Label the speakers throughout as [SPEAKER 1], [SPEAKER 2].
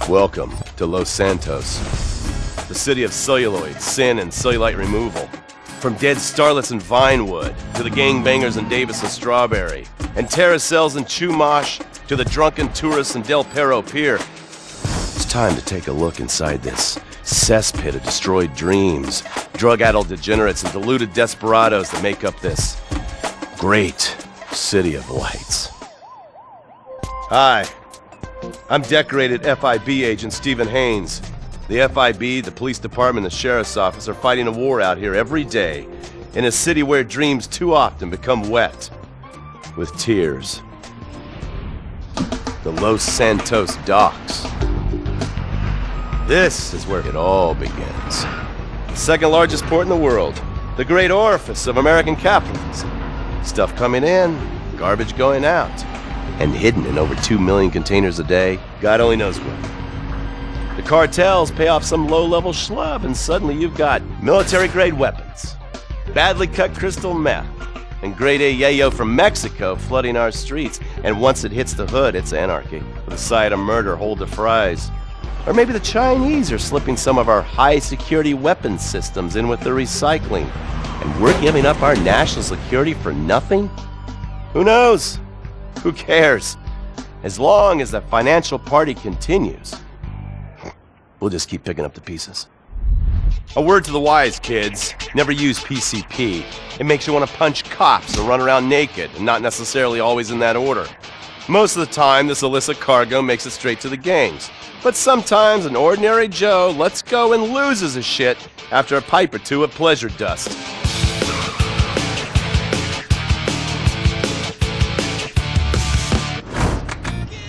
[SPEAKER 1] Welcome to Los Santos, the city of celluloid, sin, and cellulite removal. From dead starlets in Vinewood, to the gangbangers in Davis and Strawberry, and terracels in Chumash, to the drunken tourists in Del Perro Pier. It's time to take a look inside this cesspit of destroyed dreams, drug-addled degenerates, and deluded desperados that make up this great city of lights. Hi, I'm decorated FIB agent Stephen Haynes. The FIB, the police department, and the sheriff's office are fighting a war out here every day in a city where dreams too often become wet with tears. The Los Santos docks. This is where it all begins. The second largest port in the world, the great orifice of American capitalism. Stuff coming in, garbage going out, and hidden in over 2 million containers a day, God only knows where. The cartels pay off some low-level schlub, and suddenly you've got military-grade weapons, badly cut crystal meth, and grade A yayo from Mexico flooding our streets. And once it hits the hood, it's anarchy, with a side of murder hold to fries. Or maybe the Chinese are slipping some of our high-security weapons systems in with the recycling, and we're giving up our national security for nothing? Who knows? Who cares? As long as the financial party continues, we'll just keep picking up the pieces. A word to the wise, kids. Never use PCP. It makes you want to punch cops or run around naked, and not necessarily always in that order. Most of the time, this illicit cargo makes it straight to the gangs. But sometimes an ordinary Joe lets go and loses his shit after a pipe or two of pleasure dust.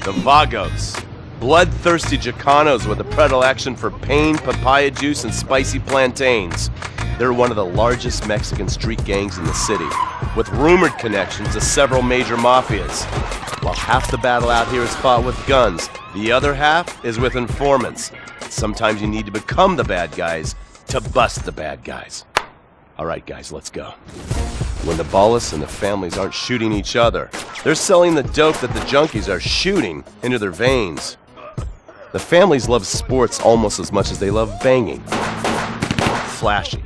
[SPEAKER 1] The Vagos, bloodthirsty Chicanos with a predilection for pain, papaya juice, and spicy plantains. They're one of the largest Mexican street gangs in the city, with rumored connections to several major mafias. While half the battle out here is fought with guns, the other half is with informants. Sometimes you need to become the bad guys to bust the bad guys. All right, guys, let's go. When the ballas and the families aren't shooting each other, they're selling the dope that the junkies are shooting into their veins. The families love sports almost as much as they love banging. Flashy,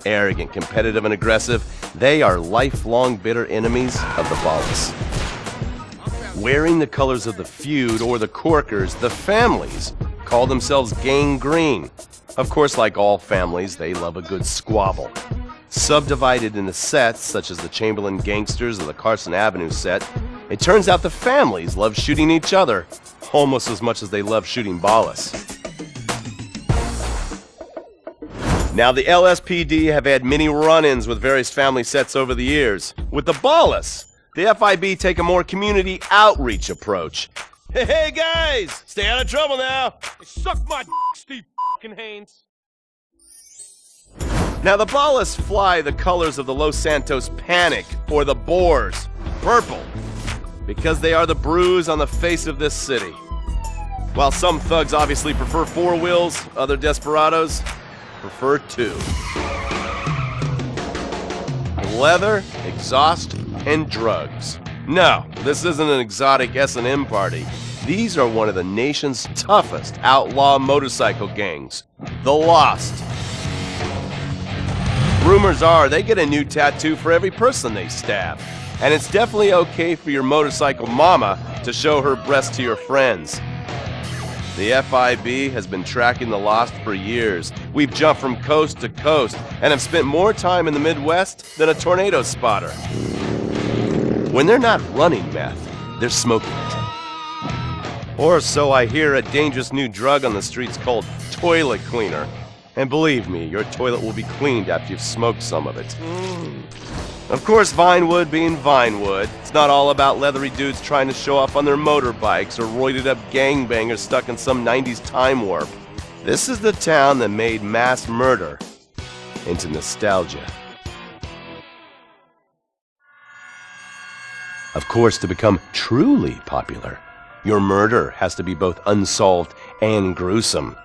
[SPEAKER 1] arrogant, competitive, and aggressive, they are lifelong bitter enemies of the ballas. Wearing the colors of the feud or the corkers, the families call themselves Gang Green. Of course, like all families, they love a good squabble. Subdivided into sets, such as the Chamberlain Gangsters or the Carson Avenue set, it turns out the families love shooting each other almost as much as they love shooting ballas. Now, the LSPD have had many run-ins with various family sets over the years. With the ballas, the FIB take a more community outreach approach. Hey guys, stay out of trouble now.
[SPEAKER 2] Suck my Steve Haynes.
[SPEAKER 1] Now the ballas fly the colors of the Los Santos Panic, or the Boers, purple, because they are the bruise on the face of this city. While some thugs obviously prefer 4 wheels, other desperados prefer 2. Leather, exhaust, and drugs. No, this isn't an exotic S&M party. These are one of the nation's toughest outlaw motorcycle gangs, the Lost. Rumors are they get a new tattoo for every person they stab. And it's definitely okay for your motorcycle mama to show her breast to your friends. The FIB has been tracking the Lost for years. We've jumped from coast to coast and have spent more time in the Midwest than a tornado spotter. When they're not running meth, they're smoking it. Or so I hear, a dangerous new drug on the streets called toilet cleaner. And believe me, your toilet will be cleaned after you've smoked some of it. Of course, Vinewood being Vinewood, it's not all about leathery dudes trying to show off on their motorbikes or roided-up gangbangers stuck in some 90s time warp. This is the town that made mass murder into nostalgia. Of course, to become truly popular, your murder has to be both unsolved and gruesome.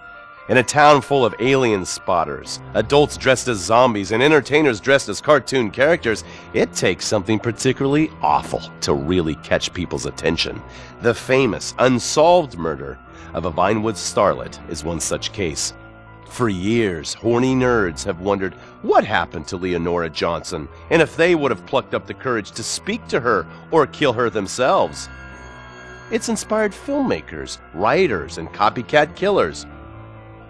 [SPEAKER 1] In a town full of alien spotters, adults dressed as zombies, and entertainers dressed as cartoon characters, it takes something particularly awful to really catch people's attention. The famous, unsolved murder of a Vinewood starlet is one such case. For years, horny nerds have wondered what happened to Leonora Johnson, and if they would have plucked up the courage to speak to her or kill her themselves. It's inspired filmmakers, writers, and copycat killers.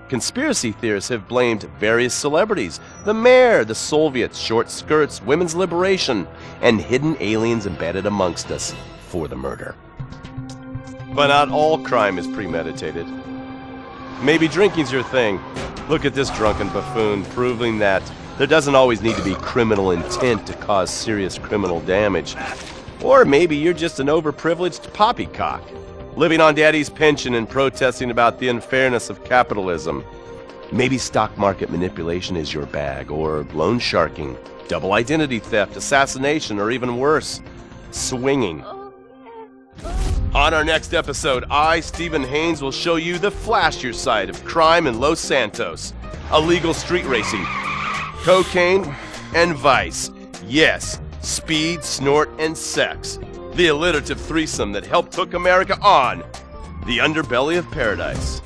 [SPEAKER 1] Conspiracy theorists have blamed various celebrities, the mayor, the Soviets, short skirts, women's liberation, and hidden aliens embedded amongst us for the murder. But not all crime is premeditated. Maybe drinking's your thing. Look at this drunken buffoon, proving that there doesn't always need to be criminal intent to cause serious criminal damage. Or maybe you're just an overprivileged poppycock, living on daddy's pension and protesting about the unfairness of capitalism. Maybe stock market manipulation is your bag, or loan sharking, double identity theft, assassination, or even worse, swinging. On our next episode, I, Stephen Haynes, will show you the flashier side of crime in Los Santos, illegal street racing, cocaine, and vice. Yes, speed, snort, and sex. The alliterative threesome that helped hook America on the underbelly of paradise.